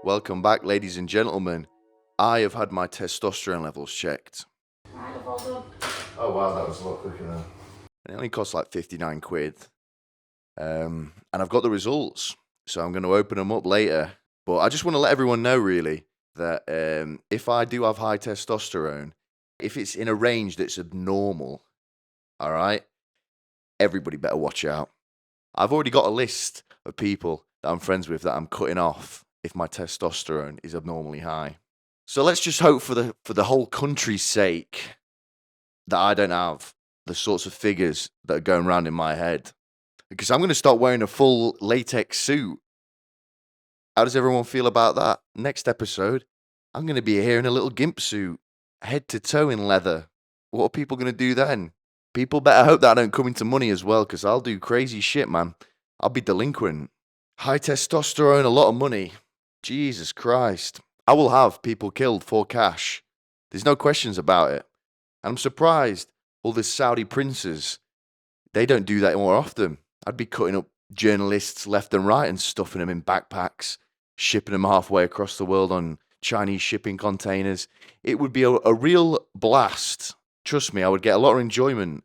Welcome back, ladies and gentlemen. I have had my testosterone levels checked. Oh wow, that was a lot quicker then. It only cost like 59 quid. And I've got the results, so I'm going to open them up later. But I just want to let everyone know, really, that if I do have high testosterone, if it's in a range that's abnormal, all right, everybody better watch out. I've already got a list of people that I'm friends with that I'm cutting off if my testosterone is abnormally high. So let's just hope for the whole country's sake that I don't have the sorts of figures that are going around in my head. Because I'm going to start wearing a full latex suit. How does everyone feel about that? Next episode, I'm going to be here in a little gimp suit, head to toe in leather. What are people going to do then? People better hope that I don't come into money as well, because I'll do crazy shit, man. I'll be delinquent. High testosterone, a lot of money. Jesus Christ. I will have people killed for cash. There's no questions about it. And I'm surprised all the Saudi princes, they don't do that more often. I'd be cutting up journalists left and right and stuffing them in backpacks, shipping them halfway across the world on Chinese shipping containers. It would be a real blast. Trust me, I would get a lot of enjoyment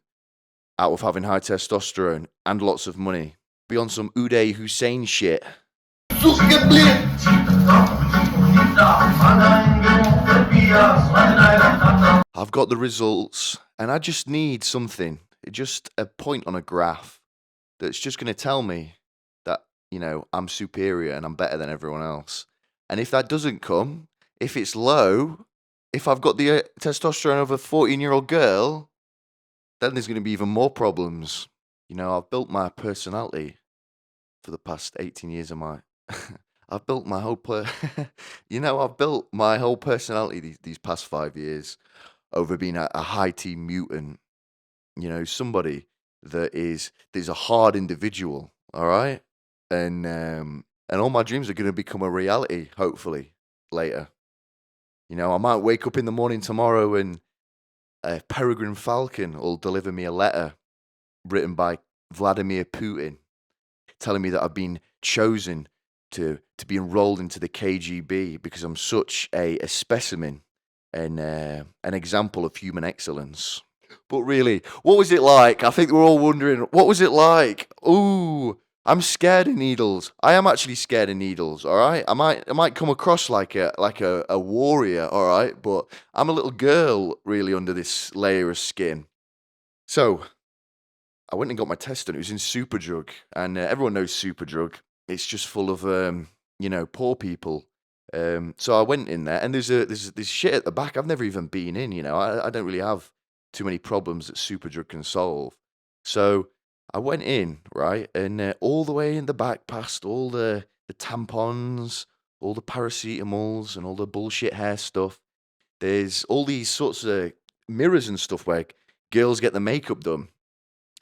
out of having high testosterone and lots of money. Be on some Uday Hussein shit. I've got the results, and I just need something, just a point on a graph that's just going to tell me that, I'm superior and I'm better than everyone else. And if that doesn't come, if it's low, if I've got the testosterone of a 14-year-old girl, then there's going to be even more problems. I've built my personality for the past 18 years of my... I've built my whole I've built my whole personality these past 5 years over being a high T mutant. Somebody there's a hard individual, all right? And all my dreams are going to become a reality, hopefully, later. I might wake up in the morning tomorrow and a peregrine falcon will deliver me a letter written by Vladimir Putin telling me that I've been chosen to be enrolled into the KGB because I'm such a specimen and an example of human excellence. But really, what was it like? I think we're all wondering, what was it like? Ooh, I'm scared of needles. I am actually scared of needles, all right? I might come across like a warrior, all right? But I'm a little girl really under this layer of skin. So, I went and got my test done. It was in Superdrug, and everyone knows Superdrug. It's just full of poor people. So I went in there, and there's this shit at the back. I've never even been in. I don't really have too many problems that Superdrug can solve. So I went in, right, and all the way in the back, past all the tampons, all the paracetamols, and all the bullshit hair stuff. There's all these sorts of mirrors and stuff where girls get the makeup done.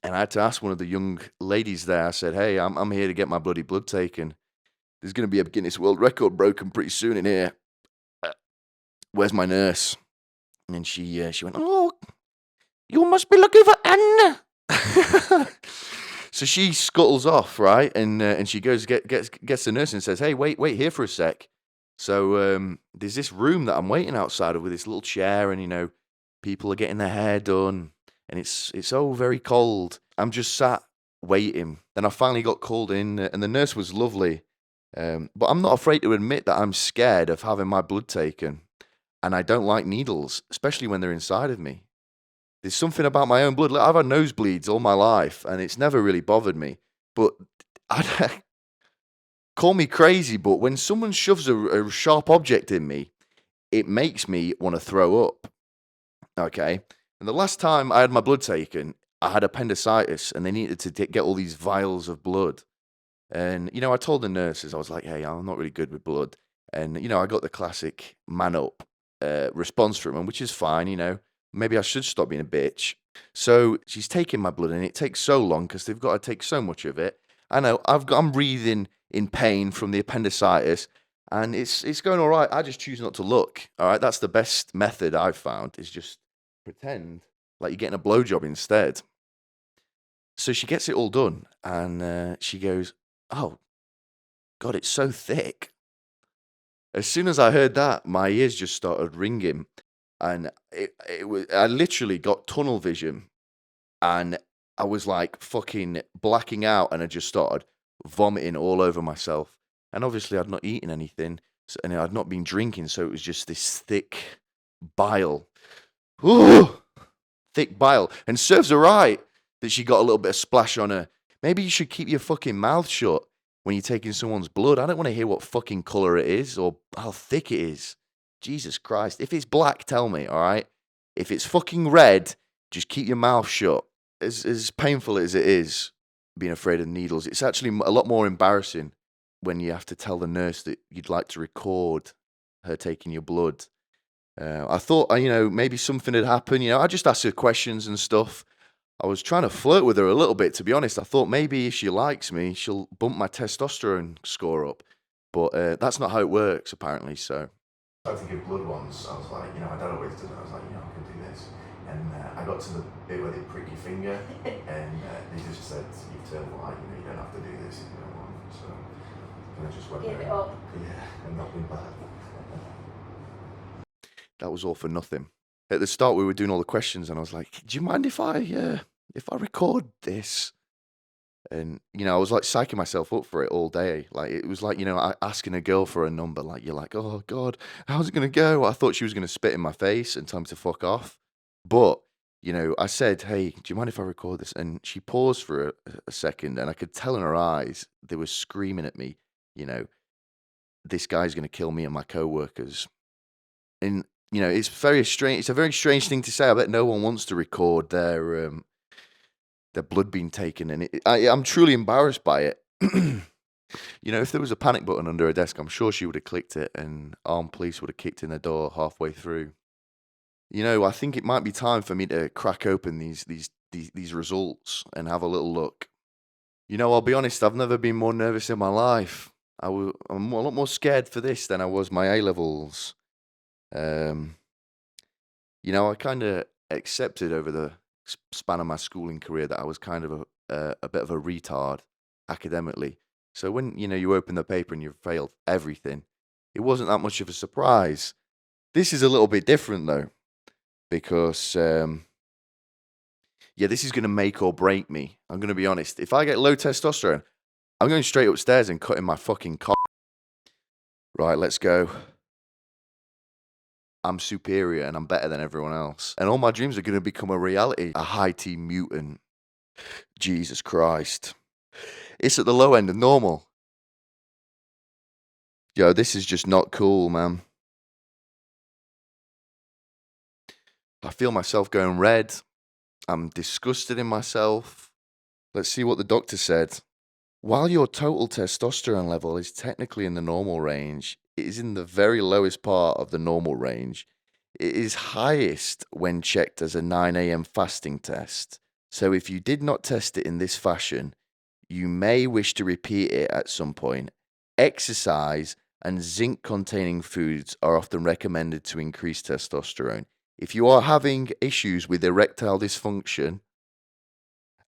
And I had to ask one of the young ladies there. I said, "Hey, I'm here to get my bloody blood taken. There's going to be a Guinness World Record broken pretty soon in here. Where's my nurse?" And she went, "Oh, you must be looking for Anna." So she scuttles off, right? And she gets the nurse and says, "Hey, wait here for a sec." So there's this room that I'm waiting outside of with this little chair, and people are getting their hair done, and it's all very cold. I'm just sat waiting. Then I finally got called in, and the nurse was lovely. But I'm not afraid to admit that I'm scared of having my blood taken, and I don't like needles, especially when they're inside of me. There's something about my own blood. Look, I've had nosebleeds all my life, and it's never really bothered me. But call me crazy, but when someone shoves a sharp object in me, it makes me want to throw up. Okay? And the last time I had my blood taken, I had appendicitis, and they needed to get all these vials of blood. And, I told the nurses, I was like, "Hey, I'm not really good with blood." And, I got the classic man up response from them, which is fine. Maybe I should stop being a bitch. So she's taking my blood, and it takes so long because they've got to take so much of it. I know, I'm breathing in pain from the appendicitis, and it's going all right. I just choose not to look. All right, that's the best method I've found, is just pretend like you're getting a blowjob instead. So she gets it all done, and she goes, "Oh, God, it's so thick." As soon as I heard that, my ears just started ringing, and it was I literally got tunnel vision, and I was like fucking blacking out, and I just started vomiting all over myself. And obviously, I'd not eaten anything, and I'd not been drinking, so it was just this thick bile. Ooh, thick bile. And serves her right that she got a little bit of splash on her. Maybe you should keep your fucking mouth shut when you're taking someone's blood. I don't want to hear what fucking color it is or how thick it is. Jesus Christ. If it's black, tell me, all right? If it's fucking red, just keep your mouth shut. As painful as it is being afraid of needles, it's actually a lot more embarrassing when you have to tell the nurse that you'd like to record her taking your blood. I thought, maybe something had happened. I just asked her questions and stuff. I was trying to flirt with her a little bit, to be honest. I thought maybe if she likes me, she'll bump my testosterone score up. But that's not how it works, apparently. So I had to give blood once. I was like, I don't know what to do. I was like, I can do this. And I got to the bit where they prick your finger, and they just said, you've turned white, you don't have to do this if you don't want. So and I just went Give there. it up. Yeah, and not been back. That was all for nothing. At the start, we were doing all the questions, and I was like, do you mind if I record this? And, I was like psyching myself up for it all day. Like, it was like, asking a girl for a number. Like, you're like, oh, God, how's it going to go? I thought she was going to spit in my face and tell me to fuck off. But, I said, hey, do you mind if I record this? And she paused for a second, and I could tell in her eyes, they were screaming at me, this guy's going to kill me and my coworkers. And, it's very strange. It's a very strange thing to say. I bet no one wants to record their blood being taken, and I'm truly embarrassed by it. If there was a panic button under her desk, I'm sure she would have clicked it, and armed police would have kicked in the door halfway through. I think it might be time for me to crack open these results and have a little look. I'll be honest, I've never been more nervous in my life. I'm a lot more scared for this than I was my A-levels. I kind of accepted over the span of my schooling career that I was kind of a bit of a retard academically. So when, you open the paper and you've failed everything, it wasn't that much of a surprise. This is a little bit different, though, because, this is going to make or break me. I'm going to be honest. If I get low testosterone, I'm going straight upstairs and cutting my fucking cock. Right, let's go. I'm superior and I'm better than everyone else. And all my dreams are going to become a reality. A high T mutant. Jesus Christ. It's at the low end of normal. Yo, this is just not cool, man. I feel myself going red. I'm disgusted in myself. Let's see what the doctor said. While your total testosterone level is technically in the normal range, it is in the very lowest part of the normal range. It is highest when checked as a 9 a.m. fasting test. So if you did not test it in this fashion, you may wish to repeat it at some point. Exercise and zinc-containing foods are often recommended to increase testosterone. If you are having issues with erectile dysfunction,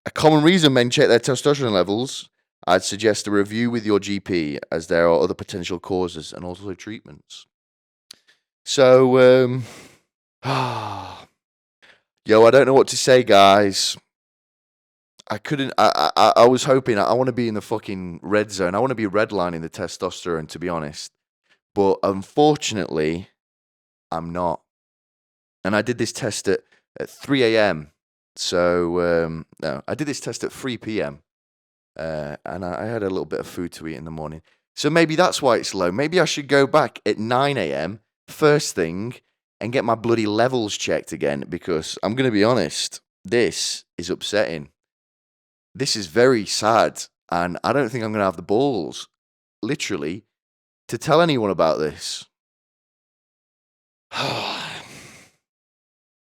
a common reason men check their testosterone levels, I'd suggest a review with your GP, as there are other potential causes and also treatments. So, yo, I don't know what to say, guys. I was hoping, I want to be in the fucking red zone. I want to be redlining the testosterone, to be honest. But unfortunately, I'm not. And I did this test at 3 a.m. So, no, I did this test at 3 p.m. And I had a little bit of food to eat in the morning. So maybe that's why it's low. Maybe I should go back at 9 a.m. first thing and get my bloody levels checked again, because I'm going to be honest, this is upsetting. This is very sad, and I don't think I'm going to have the balls, literally, to tell anyone about this.